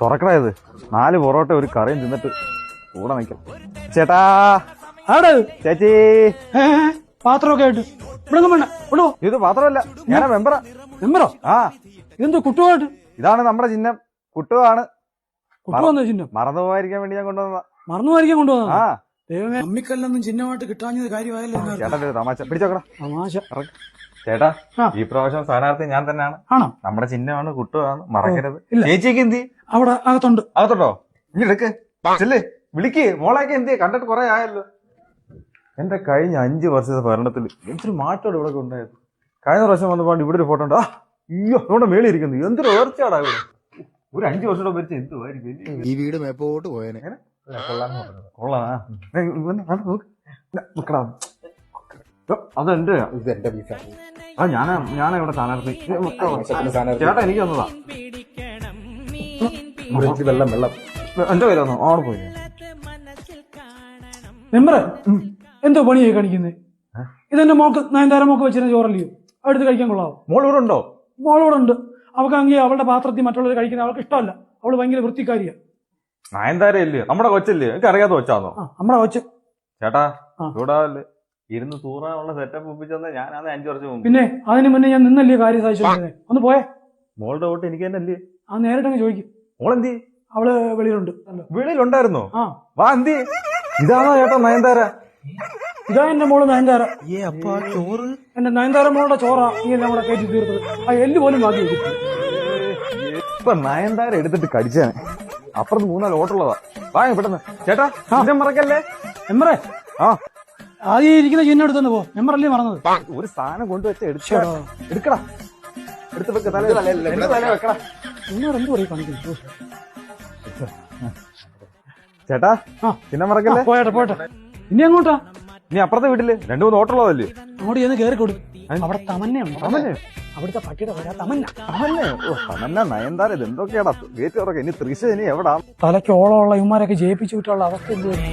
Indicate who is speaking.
Speaker 1: തുറക്കണത് 4 പൊറോട്ട ഒരു കറിയും തിന്നിട്ട് കൂടെ നിൽക്കാം. ചേട്ടാ
Speaker 2: ആട്
Speaker 1: ചേച്ചി
Speaker 2: പാത്രമൊക്കെ ആയിട്ട് ഇവിടെ വേണ്ട ഇവിടെ
Speaker 1: ഇത് പാത്രമല്ല, ഞാനാ മെമ്പറാ.
Speaker 2: മെമ്പറോ?
Speaker 1: ആ
Speaker 2: ഇതെന്തോ കുട്ടുവായിട്ട്?
Speaker 1: ഇതാണ് നമ്മുടെ ചിഹ്നം, കുട്ടുവാണ്.
Speaker 2: കുട്ടുവന്ന ചിഹ്നം
Speaker 1: മറന്നു പോകാതിരിക്കാൻ വേണ്ടി ഞാൻ കൊണ്ടുവന്ന.
Speaker 2: മറന്നു പോയിരിക്കാൻ കൊണ്ടുവന്ന?
Speaker 1: ആ
Speaker 2: ദൈവമേ, അമ്മിക്കല്ലൊന്നും ചിഹ്നമായിട്ട് കിട്ടാഞ്ഞത് കാര്യമായല്ലോ.
Speaker 1: ചേട്ടാ തമാശ പിടിച്ചോക്കടാ.
Speaker 2: തമാശ.
Speaker 1: ചേട്ടാ ഈ പ്രാവശ്യം സ്ഥാനാർത്ഥി ഞാൻ തന്നെയാണ്.
Speaker 2: ആണോ?
Speaker 1: നമ്മുടെ ചിഹ്നമാണ്, കുട്ടുവാണ്, മറക്കരുത്. ചേച്ചിക്ക് എന്തി
Speaker 2: അവിടെ അകത്തുണ്ട്.
Speaker 1: അകത്തുണ്ടോ? ഇനി എടുക്ക് ചെല്ലേ, വിളിക്ക്. മോളൊക്കെ എന്തി കണ്ടിട്ട് കുറെ ആയല്ലോ. എന്റെ കഴിഞ്ഞ 5 വർഷത്തെ ഭരണത്തിൽ എന്തൊരു മാറ്റോടെ ഇവിടെ ഉണ്ടായത്. കഴിഞ്ഞ പ്രാവശ്യം വന്നപ്പോൾ ഇവിടെ ഒരു ഫോട്ടോ ഉണ്ട്. അയ്യോ നമ്മുടെ മേളിൽ ഇരിക്കുന്നു. എന്തൊരു ഉയർച്ചയാടാ ഇവിടെ. ഒരു 5 വർഷം ഭരിച്ച എന്തുവായിരിക്കും
Speaker 3: ഈ വീട് മേപ്പോട്ട് പോയേനെ.
Speaker 1: അതെന്റെ
Speaker 3: ഇത് എന്റെ പീസാണ്.
Speaker 1: ഞാനാ ഇവിടെ സ്ഥാനാർത്ഥി. ചേട്ടാ എനിക്ക് തന്നതാ.
Speaker 3: വെള്ളം വെള്ളം
Speaker 1: എന്റെ കയ്യിലാന്നോ? അവിടെ പോയി.
Speaker 2: മെമ്പറെ എന്തോ പണിയായി കാണിക്കുന്നത്? ഇതെന്റെ മോക്ക് നയൻതാര മോക്ക് വെച്ചിരുന്ന ചോറല്ലയോ? അടുത്ത് കഴിക്കാൻ കൊള്ളാവോ?
Speaker 1: മോൾ ഇവിടെ ഉണ്ടോ?
Speaker 2: മോളിവിടെ ഉണ്ട്. അവക്കാണെങ്കിൽ അവളുടെ പാത്രത്തിൽ മറ്റുള്ളവർ കഴിക്കുന്നത് അവൾക്ക് ഇഷ്ടമല്ല. അവള് ഭയങ്കര വൃത്തിക്കാരിയാ.
Speaker 1: നയൻതാരല്ലേ, നമ്മുടെ കൊച്ചല്ലേ? എനിക്ക് അറിയാതെ കൊച്ചാന്നോ?
Speaker 2: നമ്മുടെ കൊച്ച്.
Speaker 1: ചേട്ടാ ചൂടാവല്ലേ, ഇരുന്ന് തൂറാനുള്ള സെറ്റപ്പ് ഒപ്പിച്ചെന്ന് ഞാനാണ് 5 വർഷം മുമ്പ്.
Speaker 2: പിന്നെ അതിന് മുന്നേ ഞാൻ നിന്നല്ലേ കാര്യം സാധിച്ചു. ഒന്ന് പോയേ.
Speaker 1: മോളുടെ വോട്ട് എനിക്ക് തന്നെ അല്ലേ?
Speaker 2: ആ നേരിട്ടങ്ങ് ചോദിക്കും.
Speaker 1: മോളെന്തി?
Speaker 2: അവള് വെളിയിലുണ്ട്.
Speaker 1: വെളിയിലുണ്ടായിരുന്നോ?
Speaker 2: ആ
Speaker 1: വാ എന്തി. ഇതാണോ ചേട്ടാ നയൻതാര?
Speaker 2: ഇതാ എന്റെ മോള് നയൻതാര.
Speaker 3: ചോറ്
Speaker 2: എന്റെ നയൻതാര മോളുടെ ചോറാ ഈ എല്ലാം കൂടെ കയറ്റി തീർത്തത്. ആ എല്ല് പോലും ബാക്കി വെച്ചിട്ട്.
Speaker 1: ഇപ്പൊ നയൻതാര എടുത്തിട്ട് കടിച്ചാണ്. അപ്പുറത്ത് 3-4 ഓട്ടുള്ളതാ. വാ പെട്ടെന്ന്. ചേട്ടാ ചിഹ്നം മറക്കല്ലേ.
Speaker 2: മെമ്പറെ
Speaker 1: ആ
Speaker 2: ആദ്യം ഇരിക്കുന്ന ചിഹ്നം എടുത്തു പോ. മെമ്പറല്ലേ മറന്നത്?
Speaker 1: ഒരു സാധനം കൊണ്ടുവച്ച എടുക്കടാ. എടുത്ത് വെക്ക. തല വെക്കടാ.
Speaker 2: നിങ്ങൾ എന്ത് പറയും കാണിക്കുന്നു?
Speaker 1: ചേട്ടാ ചിഹ്നം മറക്കല്ലേ.
Speaker 2: പോയട്ടെ പോട്ടെ. ഇനി അങ്ങോട്ടാ?
Speaker 1: നീ അപ്പുറത്തെ വീട്ടില് 2-3 ഓട്ടുള്ളതല്ലേ?
Speaker 2: അങ്ങോട്ട് ചെന്ന് കയറി കൊടുക്കും. അവിടെ തമന്നയുണ്ട്. അവിടുത്തെ പട്ടിയുടെ പേരാ തമന്ന.
Speaker 1: തമന്ന നയൻതാര ഇത് എന്തൊക്കെയാടാ ഗേറ്റ് തുറക്ക. ഇനി തൃശ്ശ ഇനി എവിടാ?
Speaker 2: തലയ്ക്ക് ഓളമുള്ള ഇവന്മാരൊക്കെ ജയിപ്പിച്ചു വിട്ടുള്ള അവസ്ഥ എന്തുവരും?